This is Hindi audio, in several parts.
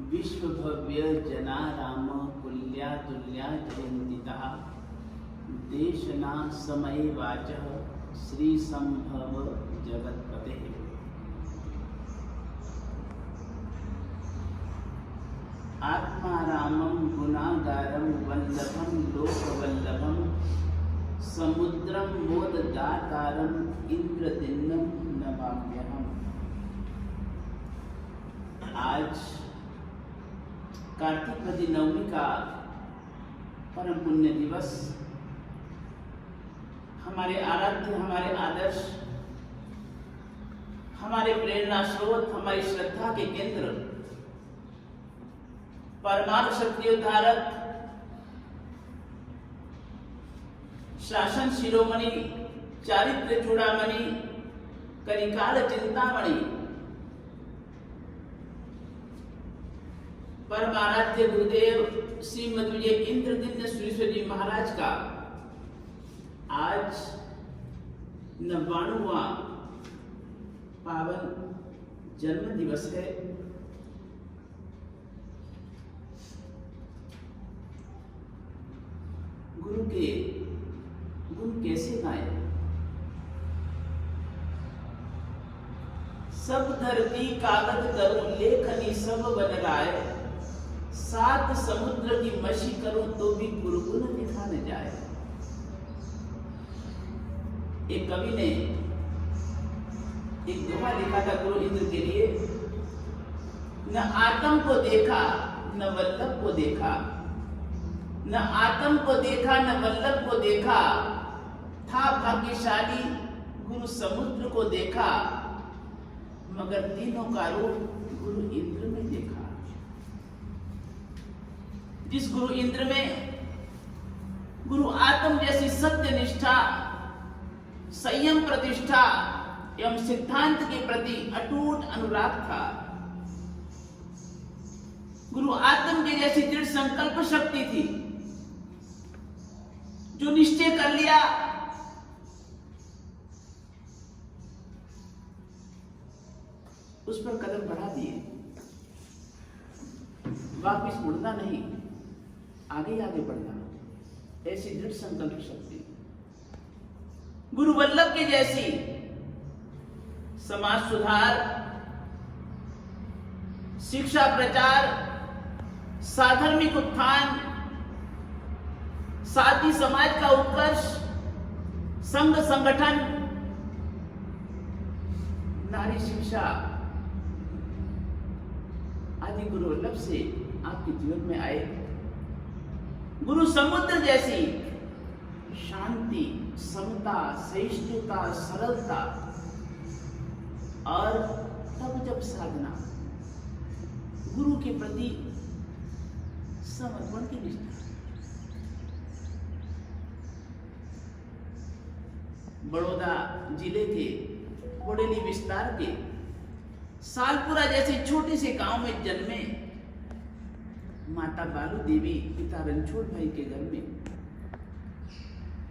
विश्वभव्य जनाराम कुल्या तुल्या जयंतितः देशना समय वाचः श्री संभव जगत्पते। आत्मारामं गुणागारं वल्लभं लोकवल्लभं समुद्रं मोददातारं इंद्रदिन्नं नमाम्यहम्। आज कार्तिक वदी नवमी का परम पुण्य दिवस, हमारे आराध्य, हमारे आदर्श, हमारे प्रेरणा स्रोत, हमारी श्रद्धा के केंद्र, परमार्थ शक्तियोद्धारक, शासन शिरोमणि, चारित्र चूड़ामणि, कलिकाल चिंतामणि, परम आराध्य गुरुदेव श्रीमद विजय इंद्रदिन्य सुरेश्वर जी महाराज का आज 99वां पावन जन्म दिवस है। गुरु के गुण कैसे गाए? सब धरती कागज करूं लेखनी सब बन राय, सात समुद्र की मशी करूं तो भी गुरु गुण लिखा न जाए। एक कवि ने एक दोहा लिखा था गुरु इंद्र के लिए, न आत्म को देखा न वल्लभ को देखा, न आत्म को देखा न वल्लभ को देखा, था भाग्यशाली गुरु समुद्र को देखा, मगर तीनों का रूप गुरु इंद्र में देखा। जिस गुरु इंद्र में गुरु आत्म जैसी सत्य निष्ठा, संयम प्रतिष्ठा एवं सिद्धांत के प्रति अटूट अनुराग था, गुरु आत्म के जैसी दृढ़ संकल्प शक्ति थी, जो निश्चय कर लिया उस पर कदम बढ़ा दिए, वापिस मुड़ना नहीं, आगे आगे बढ़ना, ऐसी दृढ़ संकल्प शक्ति। गुरु वल्लभ के जैसी समाज सुधार, शिक्षा प्रचार, साधर्मिक उत्थान, साथी समाज का उत्कर्ष, संघ संगठन, नारी शिक्षा आदि गुरु वल्लभ से आपके जीवन में आए। गुरु समुद्र जैसी शांति, समता, सहिष्णुता, सरलता और तब जब साधना, गुरु के प्रति समर्पण की निष्ठा। बड़ौदा जिले के बोडेली विस्तार के सालपुरा जैसे छोटे से गांव में जन्मे माता बालू देवी पिता रणछोड़ भाई के घर में,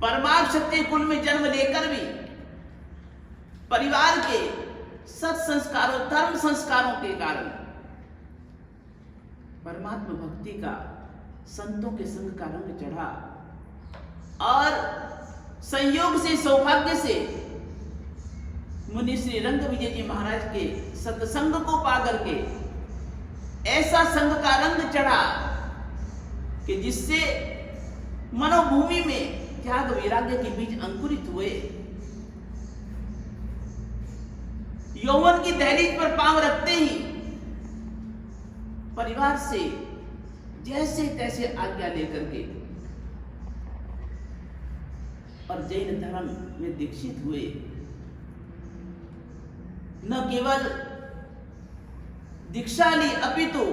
परमार्थ क्षत्रिय कुल में जन्म लेकर भी परिवार के सत संस्कारों, धर्म संस्कारों के कारण परमात्मा भक्ति का, संतों के संग का रंग चढ़ा और संयोग से, सौभाग्य से मुनि श्री रंग विजय जी महाराज के सत्संग को पा करके ऐसा संग का रंग चढ़ा कि जिससे मनोभूमि में त्याग वैराग्य के बीज अंकुरित हुए। यौवन की दहलीज पर पांव रखते ही परिवार से जैसे तैसे आज्ञा लेकर के और जैन धर्म में दीक्षित हुए। न केवल दीक्षा ली अपितु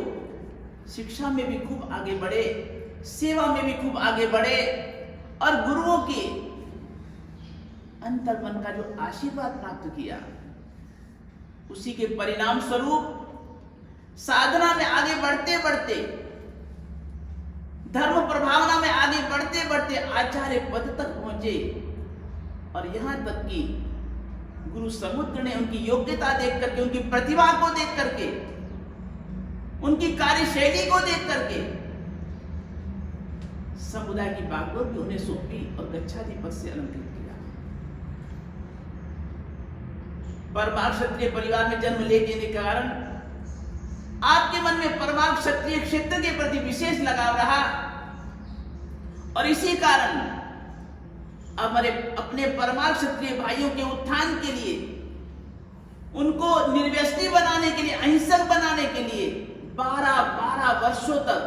शिक्षा में भी खूब आगे बढ़े, सेवा में भी खूब आगे बढ़े और गुरुओं के अंतर्मन का जो आशीर्वाद प्राप्त किया, उसी के परिणाम स्वरूप साधना में आगे बढ़ते बढ़ते, धर्म प्रभावना में आगे बढ़ते बढ़ते आचार्य पद तक पहुंचे और यहां तक कि गुरु समुद्र ने उनकी योग्यता देख करके, उनकी प्रतिभा को देख करके उनकी कार्यशैली को देख करके समुदाय की बागडोर भी उन्हें सौंपी और गच्छाधिपति से अलंकृत किया। परमार्थ क्षत्रिय परिवार में जन्म ले लेने के कारण आपके मन में परमार्थ क्षत्रिय क्षेत्र के प्रति विशेष लगाव रहा और इसी कारण हमारे अपने परमार्थ क्षत्रिय भाइयों के उत्थान के लिए, उनको निर्व्यसनी बनाने के लिए, अहिंसक बनाने के लिए 12 वर्षों तक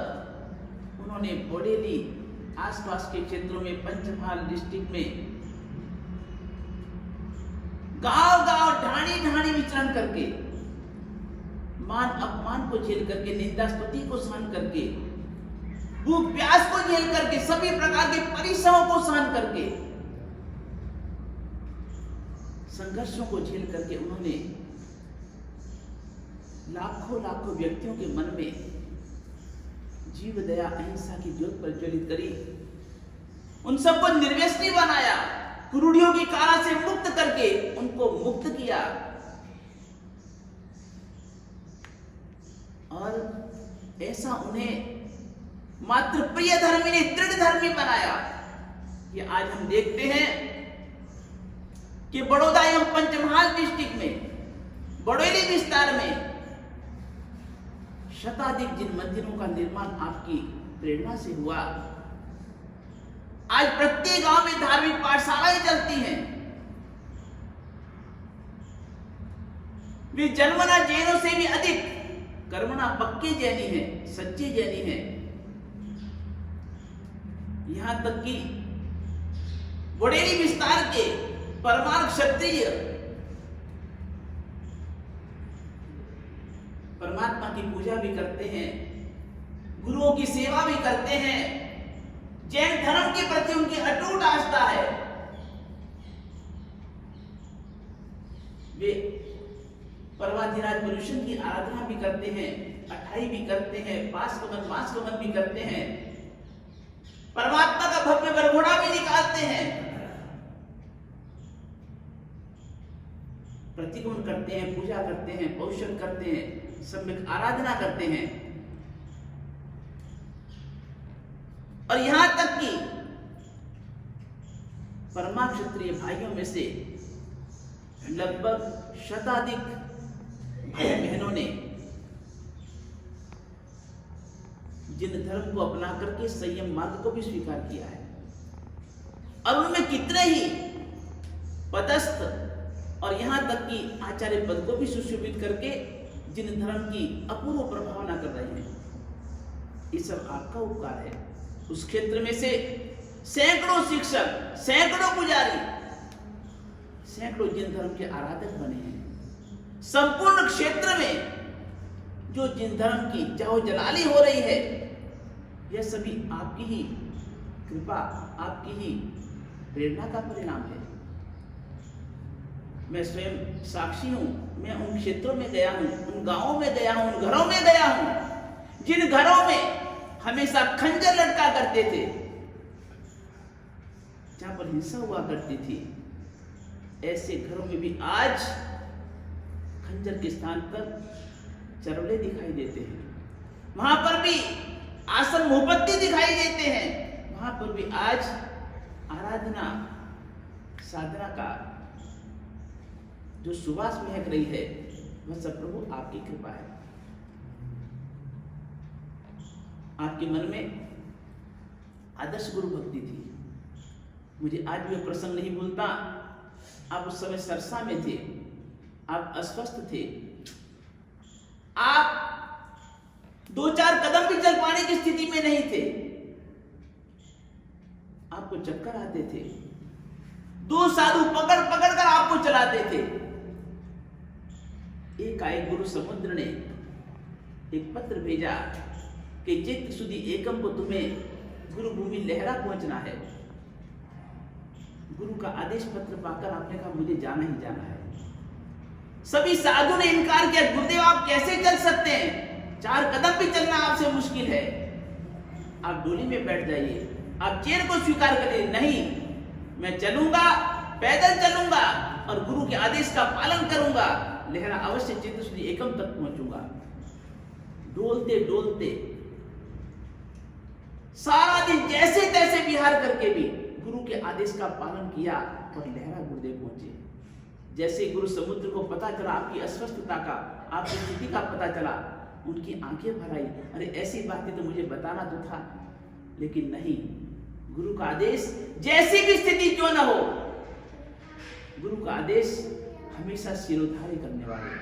उन्होंने बोडेली आसपास के क्षेत्रों में, पंचमहाल डिस्ट्रिक्ट में गांव-गांव, ढाणी विचरण करके, मान अपमान को झेल करके, निंदा स्तुति को सहन करके, भूख प्यास को झेल करके, सभी प्रकार के परिश्रमों को सहन करके, संघर्षों को झेल करके उन्होंने लाखों व्यक्तियों के मन में जीव दया अहिंसा की ज्योत प्रज्वलित करी, उन सबको निर्व्यसनी बनाया, कुरूढ़ियों की कारा से मुक्त करके उनको मुक्त किया और ऐसा उन्हें मात्र प्रिय धर्मी ने दृढ़ धर्मी बनाया। ये आज हम देखते हैं कि बड़ौदा एवं पंचमहाल डिस्ट्रिक्ट में, बड़ोली विस्तार में शताधिक जिन मंदिरों का निर्माण आपकी प्रेरणा से हुआ, आज प्रत्येक गांव में धार्मिक पाठशालाएं चलती हैं। वे जन्मना जैनों से भी अधिक कर्मणा पक्के जैनी हैं, सच्चे जैनी हैं। यहां तक कि बड़ेली विस्तार के परमार्थ क्षत्रिय परमात्मा की पूजा भी करते हैं, गुरुओं की सेवा भी करते हैं, जैन धर्म के प्रति उनकी अटूट आस्था है। वे परमाधिराज पुरुषन की आराधना भी करते हैं, अठाई भी करते हैं, पासकमन मासकमन भी करते हैं, परमात्मा का भव्य वरघोड़ा भी निकालते हैं, प्रतिक्रमण करते हैं, पूजा करते हैं, पौषण करते हैं, सम्यक आराधना करते हैं। और यहां तक कि परमार्थ क्षत्रिय भाइयों में से लगभग शताधिक भाई बहनों ने जिन धर्म को अपना करके संयम मार्ग को भी स्वीकार किया है और उनमें कितने ही पदस्थ और यहां तक कि आचार्य पद को भी सुशोभित करके जिन धर्म की अपूर्व प्रभावना कर रहे हैं, ये सब आपका उपकार है। उस क्षेत्र में से सैकड़ों शिक्षक, सैकड़ों पुजारी, सैकड़ों जिन धर्म के आराधक बने हैं। संपूर्ण क्षेत्र में जो जिन धर्म की जाहो जलाली हो रही है, यह सभी आपकी ही कृपा, आपकी ही प्रेरणा का परिणाम है। मैं स्वयं साक्षी हूं। मैं उन क्षेत्रों में गया हूं, उन गांवों में गया हूं, उन घरों में गया हूं जिन घरों में हमेशा खंजर लटका करते थे, जहां पर हिंसा हुआ करती थी। ऐसे घरों में भी आज खंजर के स्थान पर चरवले दिखाई देते हैं, वहां पर भी आसन मोमबत्ती दिखाई देते हैं, वहां पर भी आज आराधना साधना का जो सुवास महक रही है, वह सब प्रभु आपकी कृपा है। आपके मन में आदर्श गुरु भक्ति थी। मुझे आज भी प्रसंग नहीं भूलता। आप उस समय सरसा में थे, आप अस्वस्थ थे, आप 2-4 कदम भी चल पाने की स्थिति में नहीं थे, आपको चक्कर आते थे, 2 साधु पकड़ पकड़ कर आपको चलाते थे। एक गुरु समुद्र ने एक पत्र भेजा कि चित्त सुधी एकम को तुम्हें गुरु भूमि लहरा पहुंचना है। गुरु का आदेश पत्र पाकर आपने कहा मुझे जाना ही जाना है। सभी साधु ने इनकार किया, गुरुदेव आप कैसे चल सकते हैं, 4 कदम भी चलना आपसे मुश्किल है, आप डोली में बैठ जाइए, आप चेयर को स्वीकार करिए। नहीं, मैं चलूंगा, पैदल चलूंगा और गुरु के आदेश का पालन करूंगा, लहरा अवश्य चित्त सुधी एकम तक पहुंचूंगा। डोलते डोलते सारा दिन जैसे तैसे विहार करके भी गुरु के आदेश का पालन किया और लहरा गुरुदेव पहुंचे। जैसे गुरु समुद्र को पता चला आपकी अस्वस्थता का, आपकी स्थिति का पता चला, उनकी आंखें भर आई। अरे ऐसी बातें तो मुझे बताना तो था, लेकिन नहीं, गुरु का आदेश जैसी भी स्थिति क्यों ना हो, गुरु का आदेश हमेशा सिरोधार्य करने वाले।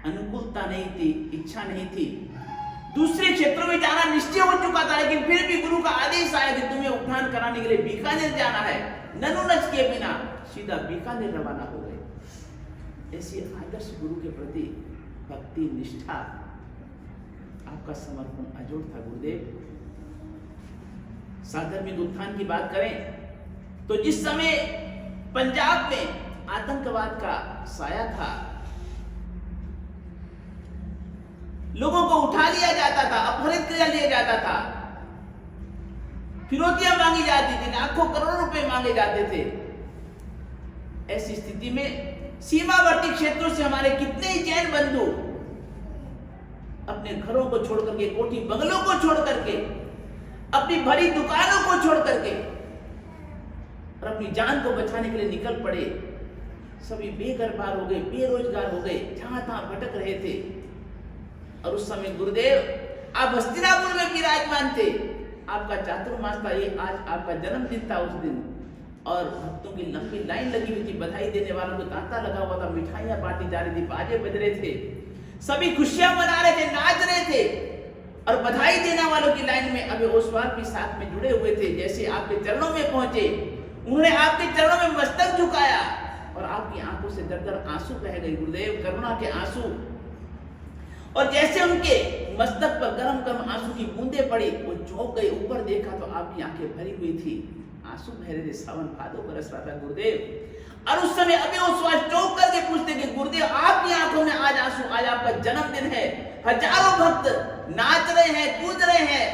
अनुकूलता नहीं थी, इच्छा नहीं थी, दूसरे क्षेत्रों में जाना निश्चय हो चुका था, लेकिन फिर भी गुरु का आदेश आया कि तुम्हें उपनयन कराने के लिए बीकानेर जाना है। ननुनच के बिना सीधा बीकानेर रवाना हो गए। ऐसी आदर्श गुरु के प्रति भक्ति, निष्ठा, आपका समर्पण अजोड़ था गुरुदेव। साधर्मिक उत्थान की बात करें तो जिस समय पंजाब में आतंकवाद का साया था, लोगों को उठा लिया जाता था, अपहरित कर लिया जाता था, फिरौतियां मांगी जाती थी, लाखों करोड़ों रुपए मांगे जाते थे। ऐसी स्थिति में सीमावर्ती क्षेत्रों से हमारे कितने ही जैन बंधु अपने घरों को छोड़ करके, कोठी बंगलों को छोड़ करके, अपनी भरी दुकानों को छोड़ करके और अपनी जान को बचाने के लिए निकल पड़े। सभी बेघर-बार हो गए, बेरोजगार हो गए, जहां तहां भटक रहे थे। और उस समय गुरुदेव आप हस्तिनापुर में विराजमान थे। आपका चातुर्मास था, ये आज आपका जन्मदिन था उस दिन, और भक्तों की लंबी लाइन लगी हुई थी, बधाई देने वालों को तांता लगा हुआ था, मिठाइयां बांटी जा रही थी, बाजे बज रहे थे, सभी खुशियां मना रहे थे, नाच रहे थे। और बधाई देने वालों की लाइन में अभय ओसवाल भी साथ में जुड़े हुए थे। जैसे आपके चरणों में पहुंचे, उन्होंने आपके चरणों में मस्तक झुकाया और आपकी आंखों से दर-दर आंसू बह गए गुरुदेव, करुणा के आंसू। और जैसे उनके मस्तक पर गरम गरम आंसू की बूंदें पड़ी, वो चौंक गए, ऊपर देखा तो आपकी आंखें भरी हुई थी, आंसू बह रहे थे, सावन भादो बरस रहा था गुरुदेव। और उस समय अभी ओसवाल चौंक करके पूछते कि गुरुदेव आपकी आंखों में आज आंसू, आज आपका जन्मदिन है, हजारों भक्त नाच रहे हैं, कूद रहे हैं,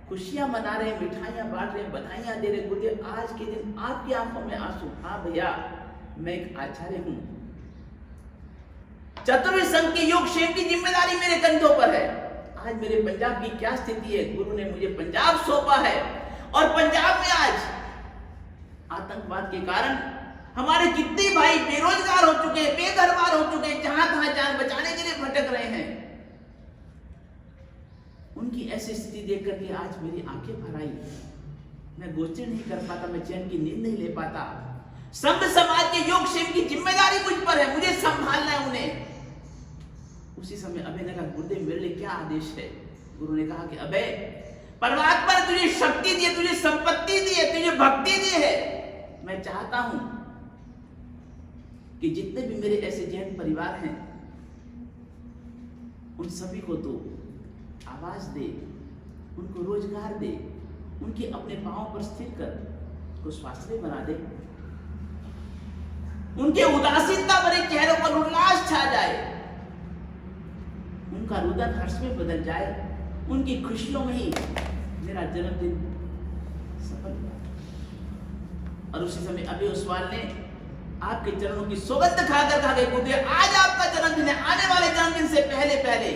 खुशियां मना रहे हैं, मिठाइयां बांट रहे हैं, बधाइयां दे रहे हैं, गुरुदेव आज के दिन आपकी आंखों में आंसू। हाँ भैया, मैं एक आचार्य हूं, चतुर्वेद संघ के योग क्षेम की जिम्मेदारी मेरे कंधों पर है। आज मेरे पंजाब की क्या स्थिति है, गुरु ने मुझे पंजाब सौंपा है, और पंजाब में आज आतंकवाद के कारण हमारे कितने भाई बेरोजगार हो चुके हैं, बेघरबार हो चुके हैं, जहां तहां जान बचाने के लिए भटक रहे हैं। उनकी ऐसी स्थिति देख करके आज मेरी आंखें भर आई, मैं गोचर नहीं कर पाता, मैं चैन की नींद नहीं ले पाता। संघ समाज के योग क्षेम की जिम्मेदारी मुझ पर है, मुझे संभालना है उन्हें। उसी समय अभय ने कहा गुरुदेव मेरे लिए क्या आदेश है। गुरु ने कहा कि अभय, परमात्मा ने तुझे शक्ति दी है, तुझे संपत्ति दी है, तुझे भक्ति दी है। मैं चाहता हूं कि जितने भी मेरे ऐसे जैन परिवार हैं, उन सभी को तो आवाज दे, उनको रोजगार दे, उनके अपने पांवों पर स्थिर कर, उनको स्वाश्रय बना दे, उनके उदासीनता भरे चेहरों पर उल्लास छा जाए, उनका रुदन हर्ष में बदल जाए, उनकी खुशियों में ही मेरा जन्मदिन सफल हुआ। और उसी समय अभय ओसवाल ने आपके चरणों की सौगंध खाकर कहा कि गुरुदेव आज आपका जन्मदिन है, आने वाले जन्मदिन से पहले पहले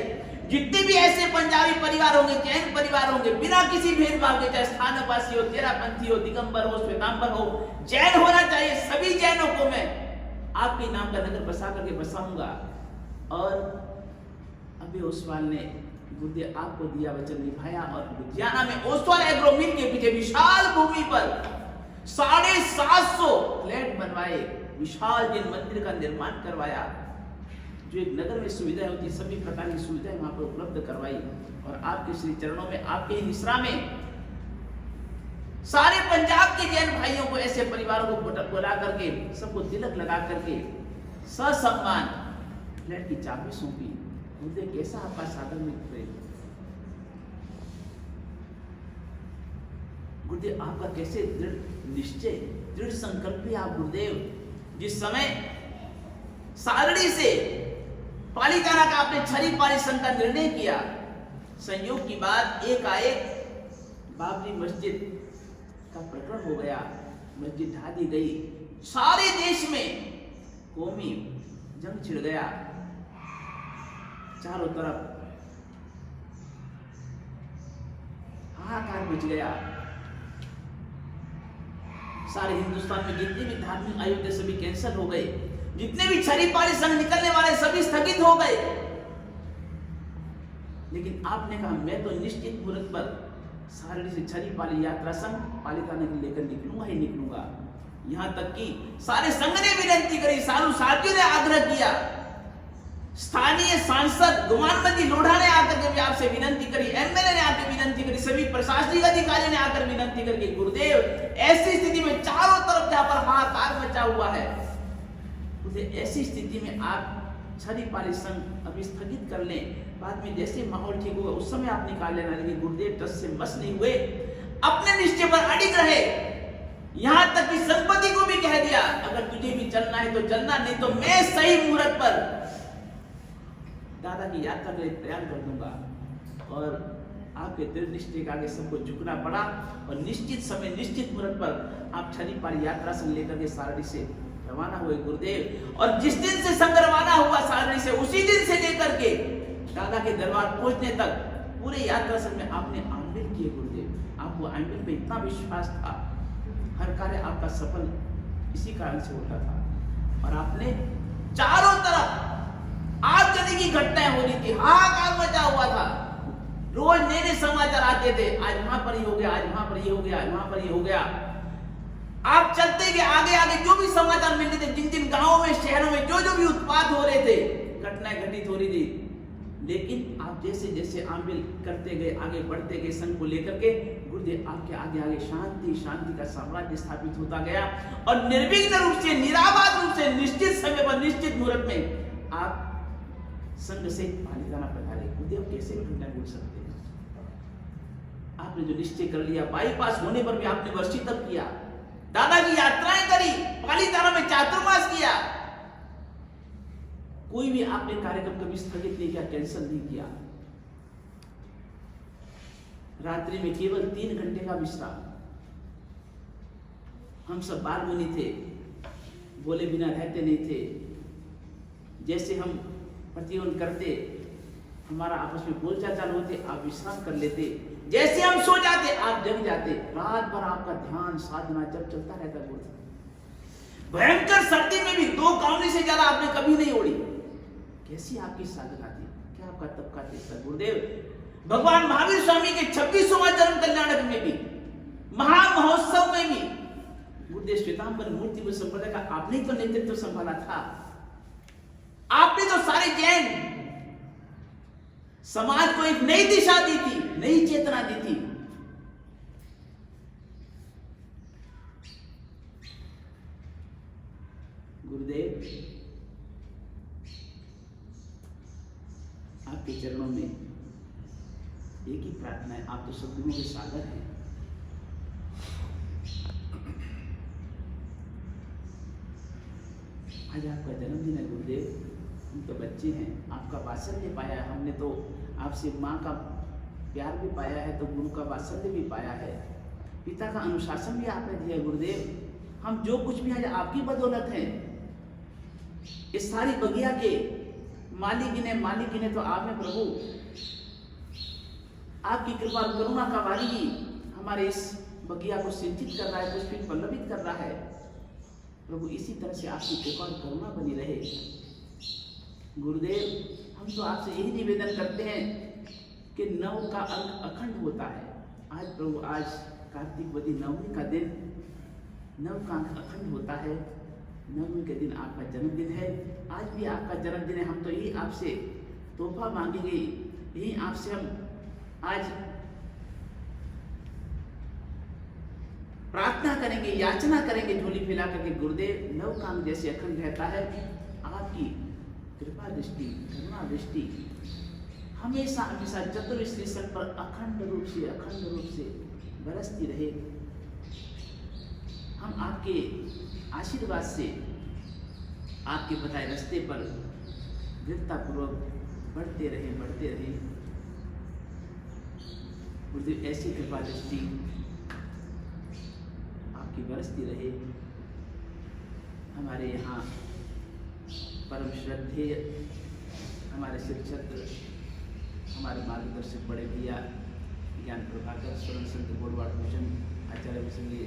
जितने भी ऐसे पंजाबी परिवार होंगे, जैन परिवार होंगे, बिना किसी भेदभाव के, चाहे स्थानवासी हो, तेरापंथी हो, दिगंबर हो, श्वेतांबर हो, जैन होना चाहिए, सभी जैनों को मैं आपके नाम का नगर बसा करके बसाऊंगा। और अभय ओसवाल ने गुरुदेव आपको दिया वचन निभाया, और लुधियाना में ओसवाल एग्रो मिल के पीछे विशाल भूमि पर 750 फ्लैट बनवाए, विशाल जिन मंदिर का निर्माण करवाया, जो एक नगर में सुविधाएं होती, सभी प्रकार की सुविधाएं वहां पर उपलब्ध करवाई। और आपके श्री चरणों में, आपके ही निश्रा में सारे पंजाब के जैन भाइयों को, ऐसे परिवारों को बुला करके, सबको तिलक लगा करके ससम्मान फ्लैट की चाबी सौंपी। गुरुदेव कैसा आपका साधन में प्रेम, गुरुदेव आपका कैसे दृढ़ निश्चय, दृढ़ संकल्पी आप गुरुदेव। जिस समय सारणी से पालीताना का आपने छरी पाली संघ का निर्णय किया, संयोग की बात एकाएक बाबरी मस्जिद का प्रकरण हो गया, मस्जिद ढा दी गई, सारे देश में कौमी जंग छिड़ गया, चारों तरफ हाहाकार मच गया। सारे हिंदुस्तान में जितने भी धार्मिक आयोग थे सभी कैंसिल हो गए, जितने भी छड़ी पाली संघ निकलने वाले सभी स्थगित हो गए। लेकिन आपने कहा मैं तो निश्चित मुहूर्त पर सारणी से छड़ी पाली यात्रा संघ पालिताना के लेकर निकलूंगा ही निकलूंगा। यहां तक कि सारे संघ ने विनती करी, साधु साथियों ने आग्रह किया, स्थानीय सांसद गुमानमती लोढ़ा ने आकर के भी आपसे विनती करी, एमएलए ने आकर विनती करी, सभी प्रशासनिक अधिकारियों ने आकर विनती करके गुरुदेव ऐसी स्थिति में चारों तरफ जहां पर हाहाकार मचा हुआ है, ऐसी स्थिति में आप छड़ी पाली संघ अभी स्थगित कर लें, बाद में जैसे माहौल ठीक होगा उस समय आप निकाल लेना। लेकिन गुरुदेव टस से मस नहीं हुए, अपने निश्चय पर अडिग रहे। यहां तक कि संपत्ति को भी कह दिया अगर तुझे भी चलना है तो चलना, नहीं तो मैं सही मुहूर्त पर दादा की यात्रा के लिए तैयार कर दूंगा। और आपके दृढ़ निश्चय के आगे सबको झुकना पड़ा और निश्चित समय निश्चित मुहूर्त पर आप छड़ी पाली यात्रा से लेकर के सारणी से रवाना हुए गुरुदेव। और जिस दिन से संघ रवाना हुआ सारणी से, उसी दिन से लेकर के दादा के दरबार पहुंचने तक पूरे यात्रा संघ में आपने आंबिल किए गुरुदेव। आपको आंबिल पे इतना विश्वास था, हर कार्य आपका सफल इसी कारण से होता था। और आपने चारों तरफ आगजनी की घटनाएं हो रही थी, हाहाकार मचा हुआ था, रोज नए नए समाचार आते थे, आज वहां पर ये हो गया, आज वहां पर ये हो गया, आज वहां पर ये हो गया। आप चलते गए आगे आगे, जो भी समाचार मिलते थे, जिन जिन गांवों में शहरों में जो जो भी उत्पात हो रहे थे, घटनाएं घटित हो रही थी, लेकिन आप जैसे जैसे आंबिल करते गए, आगे बढ़ते गए संघ को लेकर के, गुरुदेव आपके आगे आगे शांति शांति का साम्राज्य स्थापित होता गया। और निर्विघ्न रूप से, निराबाद रूप से, निश्चित समय पर निश्चित मुहूर्त में आप संघ से पालिताना पधारे। गुरुदेव कैसे घटना घट सकते हैं? आपने जो निश्चय कर लिया, बाईपास होने पर भी आपने वर्षी तक किया, दादा की यात्राएं करी, पालिताना में चातुर्मास किया, कोई भी आपने कार्यक्रम कभी स्थगित नहीं किया, कैंसिल नहीं किया। रात्रि में केवल 3 घंटे का विश्राम। हम सब बाल मुनि थे, बोले बिना रहते नहीं थे। जैसे हम प्रतिबंध करते, हमारा आपस में बोलचाल चालू होते, आप विश्राम कर लेते, जैसे हम सो जाते आप जग जाते। रात भर आपका ध्यान साधना जब चलता रहता। गुरुदेव भयंकर सर्दी में भी 2 काउनी से ज्यादा आपने कभी नहीं ओढ़ी। कैसी आपकी साधना थी, क्या आपका तप का तेज था गुरुदेव। भगवान महावीर स्वामी के 26वां जन्म कल्याणक में भी, महामहोत्सव में भी गुरुदेव श्वेतांबर मूर्ति में संप्रदाय का आपने तो नेतृत्व संभाला था। आपने तो सारे जैन समाज को एक नई दिशा दी थी, नई चेतना दी थी। गुरुदेव आपके चरणों में एक ही प्रार्थना है, आप तो सद्गुणों के सागर हैं। आज आपका जन्मदिन है गुरुदेव, हम तो बच्चे हैं, आपका वात्सल्य पाया है हमने, तो आपसे माँ का प्यार भी पाया है, तो गुरु का वात्सल्य भी पाया है, पिता का अनुशासन भी आपने दिया गुरुदेव। हम जो कुछ भी आज आपकी बदौलत है, इस सारी बगिया के मालिक ने तो आपने प्रभु, आपकी कृपा और करुणा का वारी ही हमारे इस बगिया को सिंचित कर रहा है, पुष्पित पल्लवित कर रहा है। प्रभु इसी तरह से आपकी कृपा और करुणा बनी रहे। गुरुदेव हम तो आपसे यही निवेदन करते हैं कि नव का अंक अखंड होता है। आज प्रभु, आज कार्तिक वदी नवमी का दिन, नव का अंक अखंड होता है। नवमी के दिन आपका जन्मदिन है, आज भी आपका जन्मदिन है। हम तो यही आपसे तोहफा मांगेंगे, यही आपसे हम आज प्रार्थना करेंगे, याचना करेंगे झोली फैला करके। गुरुदेव नव का अंक जैसे अखंड रहता है, आपकी कृपा दृष्टि, करुणा दृष्टि हमेशा हमेशा चतुर्श्री संघ पर अखंड रूप से बरसती रहे। हम आपके आशीर्वाद से आपके बताए रास्ते पर दृढ़तापूर्वक बढ़ते रहे। गुरुदेव ऐसी कृपा दृष्टि आपकी बरसती रहे। हमारे यहाँ परम श्रद्धेय हमारे शिक्षक, हमारे मार्गदर्शक बड़े भैया ज्ञान प्रभाकर स्वर्ण संत गोडवाड़ भूषण आचार्य विसंगी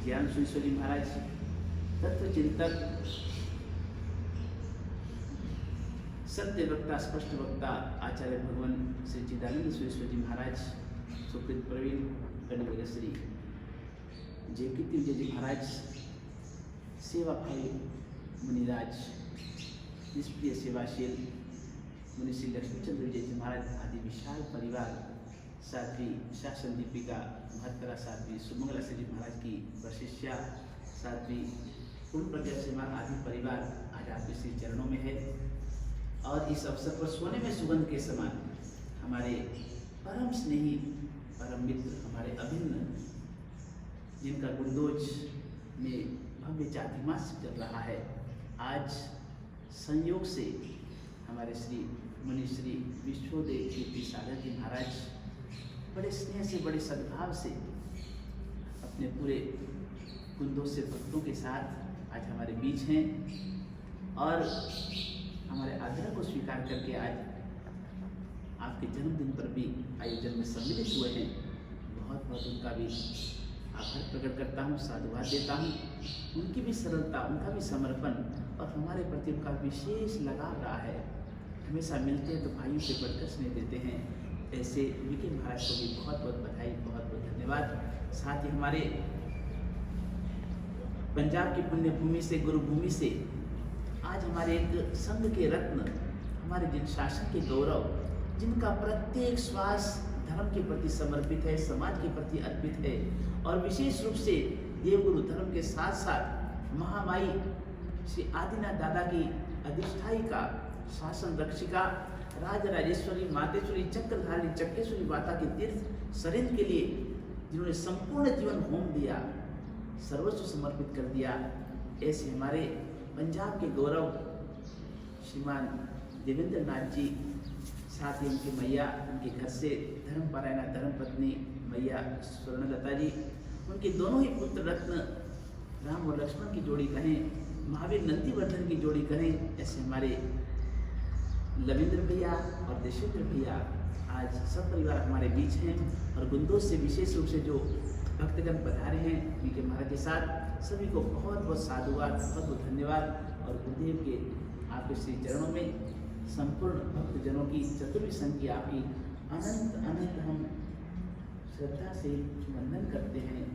ज्ञान सुईश्वरी महाराज, तत्व चिंतक सत्य वक्ता स्पष्ट वक्ता आचार्य भगवान श्री चिदानंद सुईश्वर जी महाराज, सुकृत प्रवीण कन्या श्री जयकीर्ति विजय जी महाराज, सेवा भाई मुनिराज, निष्प्रिय सेवाशील मुनि श्री लक्ष्मीचंद्र विजय जी महाराज आदि विशाल परिवार, साध्वी शासन दीपिका महत्तरा, साध्वी सुमंगला जी महाराज की वशिष्या, साध्वी पूर्ण प्रज्ञा सिमा आदि परिवार आज आपके श्री चरणों में है। और इस अवसर पर सोने में सुगंध के समान हमारे परम स्नेही परम मित्र, हमारे अभिन्न, जिनका गुंडोज में भव्य चातुर्मास चल रहा है, आज संयोग से हमारे श्री मुनि श्री विश्वोदय कीर्ति सागर जी महाराज बड़े स्नेह से, बड़े सद्भाव से अपने पूरे कुंदों से भक्तों के साथ आज हमारे बीच हैं और हमारे आग्रह को स्वीकार करके आज आपके जन्मदिन पर भी आयोजन में सम्मिलित हुए हैं। बहुत बहुत उनका भी आभार प्रकट करता हूँ, साधुवाद देता हूँ। उनकी भी सरलता, उनका भी समर्पण और हमारे प्रति उनका विशेष लगाव रहा है। हमेशा मिलते हैं तो भाइयों से बढ़कर स्नेह देते हैं। ऐसे वीके महाराज को भी बहुत बहुत बधाई, बहुत बहुत धन्यवाद। साथ ही हमारे पंजाब की पुण्य भूमि से, गुरु भूमि से आज हमारे एक संघ के रत्न, हमारे जिन शासन के गौरव, जिनका प्रत्येक श्वास धर्म के प्रति समर्पित है, समाज के प्रति अर्पित है और विशेष रूप से देवगुरु धर्म के साथ साथ महामाई श्री आदिनाथ दादा की अधिष्ठायिका, शासन रक्षिका, राज राजेश्वरी, मातेश्वरी, चक्रधारिणी, चक्रेश्वरी माता के तीर्थ शरीर के लिए जिन्होंने संपूर्ण जीवन होम दिया, सर्वस्व समर्पित कर दिया, ऐसे हमारे पंजाब के गौरव श्रीमान देवेंद्र नाथ जी, साथ ही उनकी मैया, उनके घर से धर्मपरायणा धर्मपत्नी मैया स्वर्णलता जी, उनके दोनों ही पुत्र रत्न राम और लक्ष्मण की जोड़ी कहें, महावीर नंदीवर्धन की जोड़ी कहें, ऐसे हमारे लविंद्र भैया और देशेंद्र भैया आज सब परिवार हमारे बीच हैं। और गुंदोज से विशेष रूप से जो भक्तगण पधारे हैं वीके महाराज के साथ, सभी को बहुत बहुत साधुवाद, बहुत बहुत धन्यवाद। और गुरुदेव के आपके श्री चरणों में संपूर्ण भक्तजनों की चतुर्वी संघ की आपकी अनंत अनंत हम श्रद्धा से वंदन करते हैं।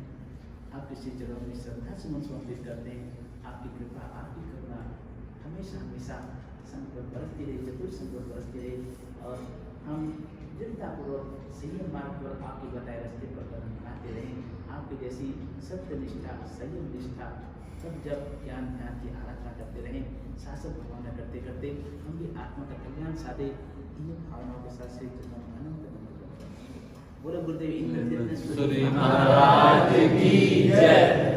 आपके श्री चरणों में श्रद्धा से मन समर्पित करते हैं। आपकी कृपा, आपकी करुणा हमेशा हमेशा संघ पर बरसती रहे, चतुर्थ संघ पर बरसती रहे और हम दृढ़तापूर्वक संयम मार्ग पर आपके बताए रास्ते पर कदम बढ़ाते रहें। आपकी जैसी सत्यनिष्ठा, संयम निष्ठा, सब जब ज्ञान ध्यान की आराधना करते रहें, शासक भावना करते करते हम भी आत्मा का कल्याण साधे। इन भावनाओं के साथ श्री बोले गुरुदेव इंद्र महाराज की जय।